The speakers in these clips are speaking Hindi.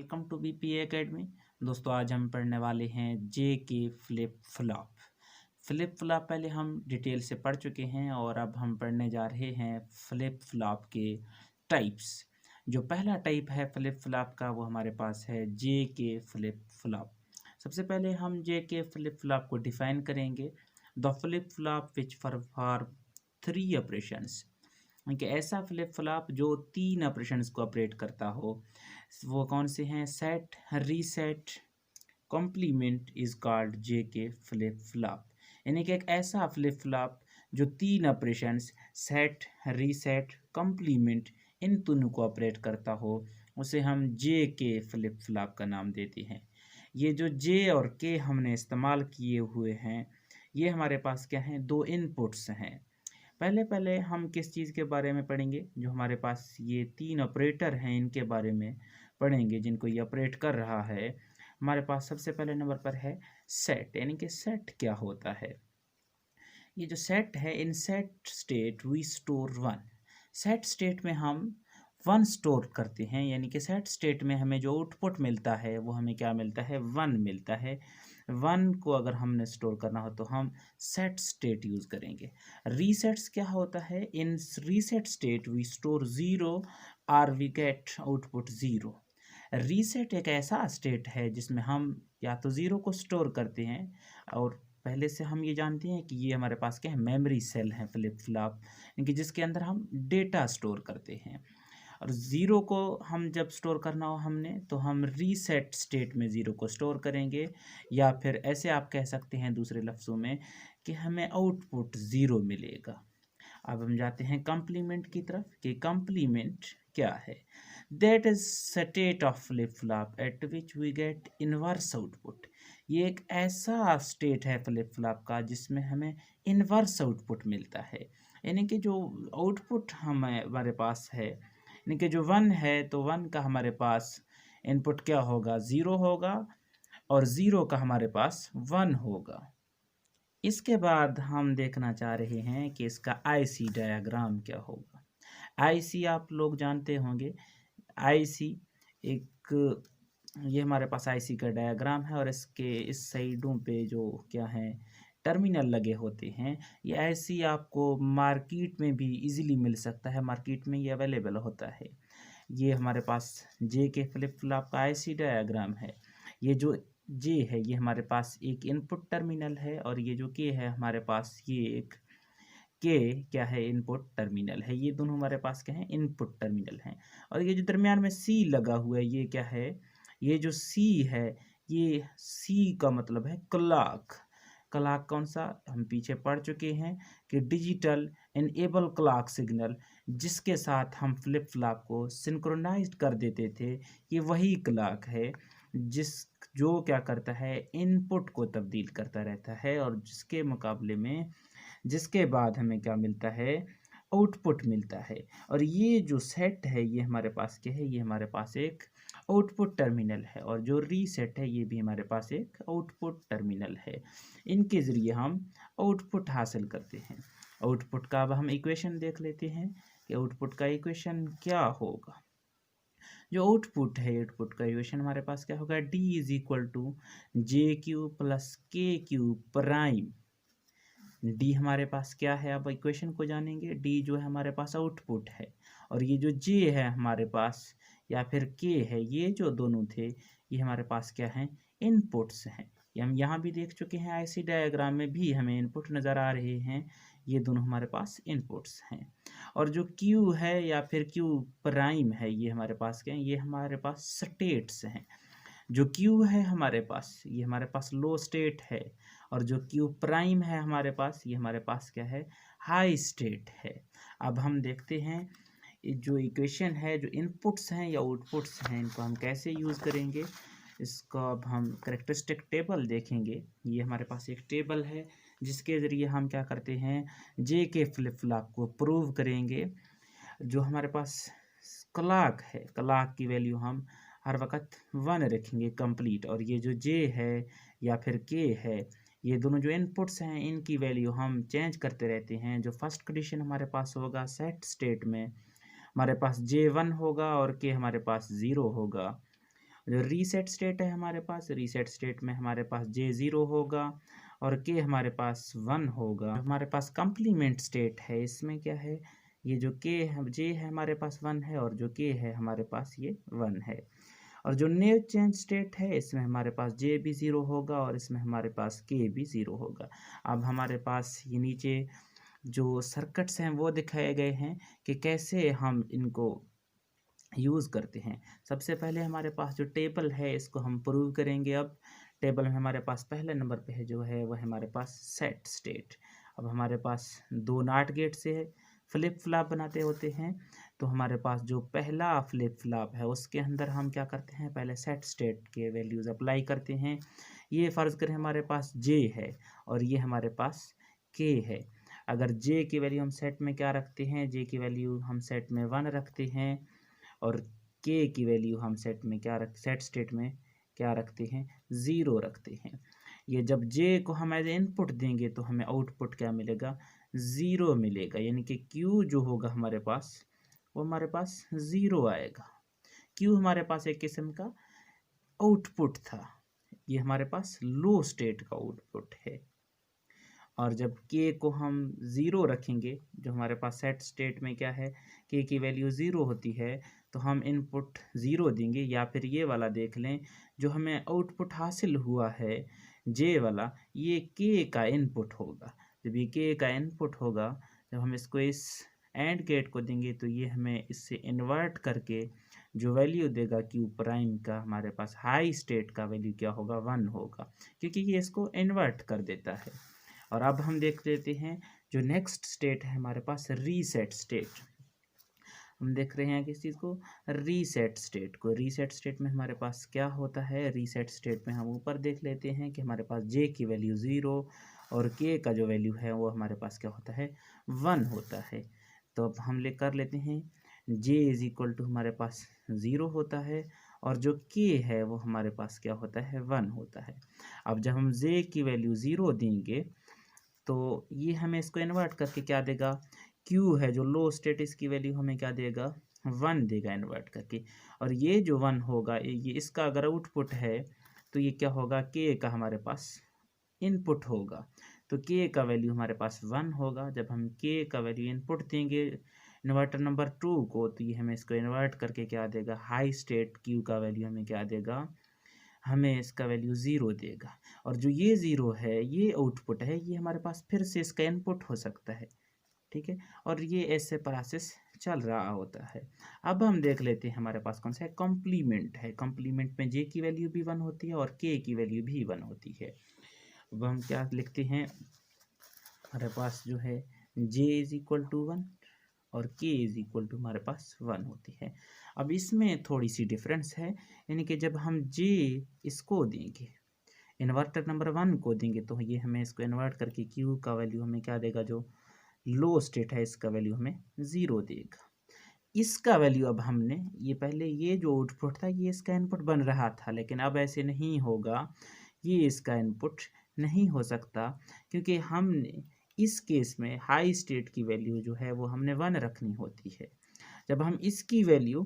Welcome to BPA academy. दोस्तों आज हम पढ़ने वाले हैं जे K flip flop. Flip flop पहले हम डिटेल से पढ़ चुके हैं और अब हम पढ़ने जा रहे हैं फ्लिप फ्लॉप के टाइप्स। जो पहला टाइप है फ्लिप फ्लॉप का वो हमारे पास है जे के फ्लिप फ्लॉप। सबसे पहले हम जे के फ्लिप फ्लॉप को डिफाइन करेंगे। The flip flop which for 3 operations, कि ऐसा फ्लिप फ्लॉप जो 3 ऑपरेशंस को ऑपरेट करता हो, वो कौन से हैं? Set, reset, complement is called J K flip flop. यानी कि एक ऐसा फ्लिप फ्लॉप जो 3 ऑपरेशंस सेट, रीसेट, कॉम्प्लीमेंट इन तीनों को ऑपरेट करता हो उसे हम जे के फ्लिप फ्लॉप का नाम देते हैं। ये जो जे और के हमने इस्तेमाल किए हुए हैं ये हमारे पास क्या हैं? 2 इनपुट्स हैं। पहले पहले हम किस चीज़ के बारे में पढ़ेंगे? जो हमारे पास ये 3 ऑपरेटर हैं इनके बारे में पढ़ेंगे, जिनको ये ऑपरेट कर रहा है। हमारे पास सबसे पहले नंबर पर है सेट। यानी कि सेट क्या होता है? ये जो सेट है, in set state we store 1। Set state में हम 1 स्टोर करते हैं। यानी कि सेट स्टेट में हमें जो आउटपुट मिलता है वो हमें क्या मिलता है? 1 मिलता है। 1 को अगर हमने स्टोर करना हो तो हम सेट स्टेट यूज़ करेंगे। रीसेट्स क्या होता है? इन रीसेट स्टेट वी स्टोर 0 और वी गेट आउटपुट 0। रीसेट एक ऐसा स्टेट है जिसमें हम या तो 0 को स्टोर करते हैं, और पहले से हम ये जानते हैं कि ये हमारे पास क्या है? मेमोरी सेल है फ्लिप फ्लॉप, कि जिसके अंदर हम डेटा स्टोर करते हैं। और 0 को हम जब स्टोर करना हो हमने, तो हम रीसेट स्टेट में 0 को स्टोर करेंगे, या फिर ऐसे आप कह सकते हैं दूसरे लफ्ज़ों में कि हमें आउटपुट 0 मिलेगा। अब हम जाते हैं कॉम्प्लीमेंट की तरफ कि कॉम्प्लीमेंट क्या है। That is state of flip flop at which we get inverse output. ये एक ऐसा स्टेट है फ्लिप फ्लॉप का जिसमें हमें इनवर्स आउटपुट मिलता है। यानी कि जो आउटपुट हमारे पास है, यानी कि जो 1 है तो 1 का हमारे पास इनपुट क्या होगा? 0 होगा, और 0 का हमारे पास 1 होगा। इसके बाद हम देखना चाह रहे हैं कि इसका आईसी डायग्राम क्या होगा। आईसी आप लोग जानते होंगे। आईसी एक, ये हमारे पास आईसी का डायग्राम है, और इसके इस साइडों पे जो क्या है? टर्मिनल लगे होते हैं। ये आईसी आपको मार्केट में भी इजीली मिल सकता है, मार्केट में ये अवेलेबल होता है। ये हमारे पास जे के फ्लिप फ्लॉप का आईसी डायग्राम है। ये जो जे है ये हमारे पास एक इनपुट टर्मिनल है, और ये जो के है हमारे पास ये एक के क्या है? इनपुट टर्मिनल है। ये दोनों हमारे पास क्या है? इनपुट टर्मिनल हैं। और ये जो दरमियान में सी लगा हुआ है ये क्या है? ये जो सी है, ये सी का मतलब है क्लॉक। क्लॉक कौन सा? हम पीछे पढ़ चुके हैं कि डिजिटल इनेबल क्लॉक सिग्नल, जिसके साथ हम फ्लिप फ्लॉप को सिंक्रोनाइज्ड कर देते थे, ये वही क्लॉक है जिस जो क्या करता है? इनपुट को तब्दील करता रहता है, और जिसके मुकाबले में जिसके बाद हमें क्या मिलता है? आउटपुट मिलता है। और ये जो सेट है ये हमारे पास क्या है? ये हमारे पास एक आउटपुट टर्मिनल है, और जो रीसेट है ये भी हमारे पास एक आउटपुट टर्मिनल है। इनके ज़रिए हम आउटपुट हासिल करते हैं। आउटपुट का अब हम इक्वेशन देख लेते हैं कि आउटपुट का इक्वेशन क्या होगा। जो आउटपुट है, आउटपुट का इक्वेशन हमारे पास क्या होगा? D is equal to J Q plus K Q prime. D हमारे पास क्या है? अब इक्वेशन को जानेंगे। डी जो है हमारे पास आउटपुट है, और ये जो जे है हमारे पास या फिर के है, ये जो दोनों थे ये हमारे पास क्या हैं? इनपुट्स हैं। ये हम यहाँ भी देख चुके हैं, आईसी डायग्राम में भी हमें इनपुट नज़र आ रहे हैं। ये दोनों हमारे पास इनपुट्स हैं। और जो क्यू है या फिर क्यू प्राइम है ये हमारे पास क्या है? ये हमारे पास स्टेट्स हैं। जो क्यू है हमारे पास ये हमारे पास लो स्टेट है, और जो क्यू प्राइम है हमारे पास ये हमारे पास क्या है? हाई स्टेट है। अब हम देखते हैं जो इक्वेशन है, जो इनपुट्स हैं या आउटपुट्स हैं, इनको हम कैसे यूज़ करेंगे। इसका अब हम करेक्टरिस्टिक टेबल देखेंगे। ये हमारे पास एक टेबल है जिसके ज़रिए हम क्या करते हैं? जे के फ्लिप फ्लॉप को प्रूव करेंगे। जो हमारे पास क्लॉक है, क्लॉक की वैल्यू हम हर वक्त 1 रखेंगे कंप्लीट, और ये जो जे है या फिर के है, ये दोनों जो इनपुट्स हैं इनकी वैल्यू हम चेंज करते रहते हैं। जो फर्स्ट कंडीशन हमारे पास होगा सेट स्टेट में, हमारे पास जे 1 होगा और के हमारे पास 0 होगा। जो रीसेट स्टेट है हमारे पास, रीसेट स्टेट में हमारे पास जे 0 होगा और के हमारे पास 1 होगा। हमारे पास कंप्लीमेंट स्टेट है, इसमें क्या है, ये जो के है जे है हमारे पास 1 है और जो के है हमारे पास ये 1 है। और जो न्यू चेंज स्टेट है इसमें हमारे पास जे भी 0 होगा और इसमें हमारे पास के भी 0 होगा। अब हमारे पास ये नीचे जो सर्किट्स हैं वो दिखाए गए हैं कि कैसे हम इनको यूज़ करते हैं। सबसे पहले हमारे पास जो टेबल है इसको हम प्रूव करेंगे। अब टेबल में हमारे पास पहले नंबर पे है जो है वह हमारे पास सेट स्टेट। अब हमारे पास दो नाट गेट से फ्लिप फ्लॉप बनाते होते हैं, तो हमारे पास जो पहला फ्लिप फ्लॉप है उसके अंदर हम क्या करते हैं, पहले सेट स्टेट के वैल्यूज़ अप्लाई करते हैं। ये फ़र्ज़ करें हमारे पास जे है और ये हमारे पास के है। अगर जे की वैल्यू हम सेट में क्या रखते हैं, जे की वैल्यू हम सेट में 1 रखते हैं और के की वैल्यू हम सेट स्टेट में क्या रखते हैं, 0 रखते हैं। ये जब जे को हम एज इनपुट देंगे तो हमें आउटपुट क्या मिलेगा, 0 मिलेगा। यानी कि क्यू जो होगा हमारे पास वो हमारे पास 0 आएगा। क्यू हमारे पास एक किस्म का आउटपुट था, ये हमारे पास लो स्टेट का आउटपुट है। और जब के को हम 0 रखेंगे, जो हमारे पास सेट स्टेट में क्या है, के की वैल्यू 0 होती है, तो हम इनपुट 0 देंगे। या फिर ये वाला देख लें, जो हमें आउटपुट हासिल हुआ है जे वाला, ये के का इनपुट होगा। जब ये के का इनपुट होगा, जब हम इसको इस एंड गेट को देंगे तो ये हमें इससे इन्वर्ट करके जो वैल्यू देगा क्यू प्राइम का, हमारे पास हाई स्टेट का वैल्यू क्या होगा, 1 होगा, क्योंकि ये इसको इन्वर्ट कर देता है। और अब हम देख लेते हैं जो नेक्स्ट स्टेट है हमारे पास, रीसेट स्टेट। हम देख रहे हैं किस चीज़ को, रीसेट स्टेट को। रीसेट स्टेट में हमारे पास क्या होता है, रीसेट स्टेट में हम ऊपर देख लेते हैं कि हमारे पास जे की वैल्यू 0 और के का जो वैल्यू है वो हमारे पास क्या होता है, 1 होता है। तो अब हम कर लेते हैं, जे इज इक्वल टू हमारे पास 0 होता है और जो के है वो हमारे पास क्या होता है, 1 होता है। अब जब हम जे की वैल्यू 0 देंगे तो ये हमें इसको इन्वर्ट करके क्या देगा, क्यू है जो लो स्टेट, इसकी वैल्यू हमें क्या देगा, 1 देगा इन्वर्ट करके। और ये जो 1 होगा, ये इसका अगर आउटपुट है तो ये क्या होगा, के का हमारे पास इनपुट होगा। तो के का वैल्यू हमारे पास 1 होगा। जब हम के का वैल्यू इनपुट देंगे इन्वर्टर नंबर 2 को, तो ये हमें इसको इन्वर्ट करके क्या देगा, हाई स्टेट क्यू का वैल्यू हमें क्या देगा, हमें इसका वैल्यू 0 देगा। और जो ये 0 है ये आउटपुट है, ये हमारे पास फिर से इसका इनपुट हो सकता है, ठीक है। और ये ऐसे प्रोसेस चल रहा होता है। अब हम देख लेते हैं हमारे पास कौन सा है, कॉम्प्लीमेंट है। कॉम्प्लीमेंट में जे की वैल्यू भी 1 होती है और के की वैल्यू भी 1 होती है। अब हम क्या लिखते हैं, हमारे पास जो है जे इज इक्वल टू 1 और के इज इक्वल टू हमारे पास 1 होती है। अब इसमें थोड़ी सी डिफरेंस है, यानी कि जब हम जे इसको देंगे, इन्वर्टर नंबर 1 को देंगे, तो ये हमें इसको इन्वर्ट करके क्यू का वैल्यू हमें क्या देगा, जो लो स्टेट है इसका वैल्यू हमें 0 देगा। इसका वैल्यू अब हमने ये पहले ये जो आउटपुट था ये इसका इनपुट बन रहा था, लेकिन अब ऐसे नहीं होगा, ये इसका इनपुट नहीं हो सकता, क्योंकि हमने इस केस में हाई स्टेट की वैल्यू जो है वो हमने 1 रखनी होती है। जब हम इसकी वैल्यू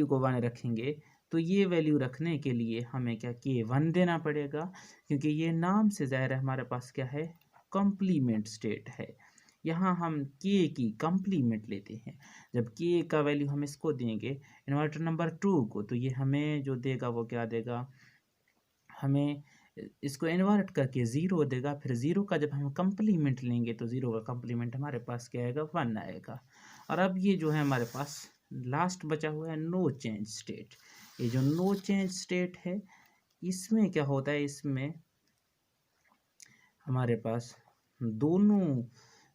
को 1 रखेंगे तो ये वैल्यू रखने के लिए हमें क्या, के 1 देना पड़ेगा, क्योंकि ये नाम से ज़ाहिर है हमारे पास क्या है, कॉम्प्लीमेंट स्टेट है। यहाँ हम के की कॉम्प्लीमेंट लेते हैं। जब के का वैल्यू हम इसको देंगे इन्वर्टर नंबर 2 को, तो ये हमें जो देगा वो क्या देगा, हमें इसको इन्वर्ट करके 0 देगा। फिर 0 का जब हम कॉम्प्लीमेंट लेंगे तो 0 का कॉम्प्लीमेंट हमारे पास क्या आएगा, 1 आएगा। और अब ये जो है हमारे पास लास्ट बचा हुआ है नो चेंज स्टेट। ये जो नो चेंज स्टेट है इसमें क्या होता है, इसमें हमारे पास दोनों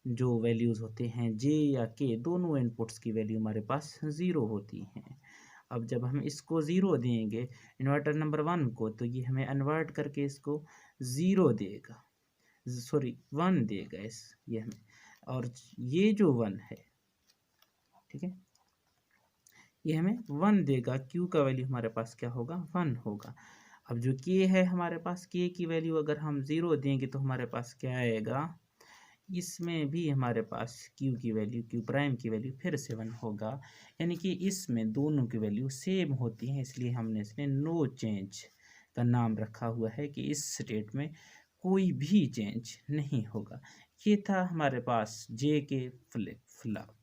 जो वैल्यूज़ होते हैं जे या के, दोनों इनपुट्स की वैल्यू हमारे पास 0 होती हैं। अब जब हम इसको 0 देंगे इन्वर्टर नंबर 1 को, तो ये हमें इन्वर्ट करके इसको 0 देगा, सॉरी 1 देगा ये हमें। और ये जो 1 है, ठीक है, ये हमें 1 देगा। क्यू का वैल्यू हमारे पास क्या होगा, 1 होगा। अब जो के है हमारे पास, के की वैल्यू अगर हम 0 देंगे तो हमारे पास क्या आएगा, इसमें भी हमारे पास क्यू की वैल्यू क्यू प्राइम की वैल्यू फिर से 1 होगा, यानी कि इसमें दोनों की वैल्यू सेम होती हैं, इसलिए हमने इसमें नो चेंज का नाम रखा हुआ है कि इस स्टेट में कोई भी चेंज नहीं होगा। ये था हमारे पास जे के फ्लिप फ्लॉप।